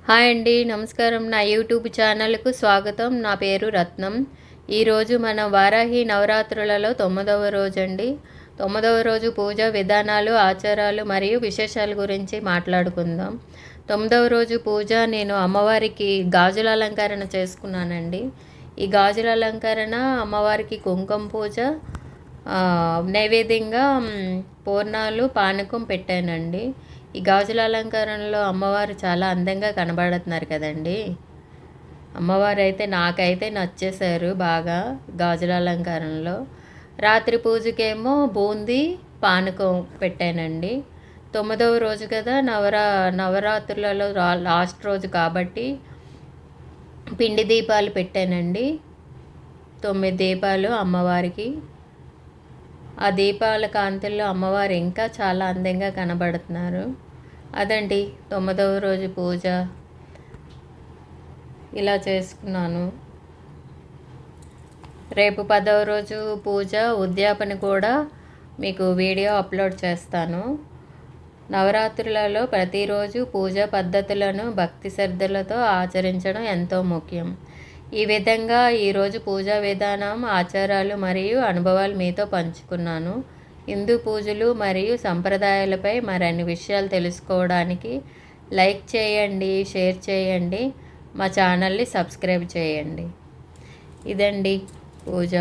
Hi అండి, నమస్కారం. నా యూట్యూబ్ ఛానల్కు స్వాగతం. నా పేరు రత్నం. ఈరోజు మనం వారాహి నవరాత్రులలో 9వ రోజు అండి. 9వ రోజు పూజా విధానాలు, ఆచారాలు మరియు విశేషాల గురించి మాట్లాడుకుందాం. 9వ రోజు పూజ నేను అమ్మవారికి గాజుల అలంకరణ చేసుకున్నానండి. ఈ గాజుల అలంకరణ అమ్మవారికి కుంకుమ పూజ, నైవేద్యంగా పూర్ణాలు, పానకం పెట్టానండి. ఈ గాజుల అలంకరణలో అమ్మవారు చాలా అందంగా కనబడుతున్నారు కదండి. అమ్మవారు అయితే నాకైతే నచ్చేశారు బాగా గాజుల అలంకరణలో. రాత్రి పూజకేమో బూందీ, పానకం పెట్టానండి. 9వ రోజు కదా, నవరాత్రులలో లాస్ట్ రోజు కాబట్టి పిండి దీపాలు పెట్టానండి. 9 దీపాలు అమ్మవారికి. ఆ దీపాల కాంతుల్లో అమ్మవారు ఇంకా చాలా అందంగా కనబడుతున్నారు. అదండి 9వ రోజు పూజ. ఇలా చేసుకున్నాను. రేపు 10వ రోజు పూజ ఉద్యాపన కూడా మీకు వీడియో అప్లోడ్ చేస్తాను. నవరాత్రులలో ప్రతిరోజు పూజా పద్ధతులను భక్తి శ్రద్ధలతో ఆచరించడం ఎంతో ముఖ్యం. ఈ విధంగా ఈరోజు పూజా విధానం, ఆచారాలు మరియు అనుభవాలు మీతో పంచుకున్నాను. హిందూ పూజలు మరియు సంప్రదాయాలపై మరిన్ని విషయాలు తెలుసుకోవడానికి లైక్ చేయండి, షేర్ చేయండి, మా ఛానల్ని సబ్స్క్రైబ్ చేయండి. ఇదండి పూజ.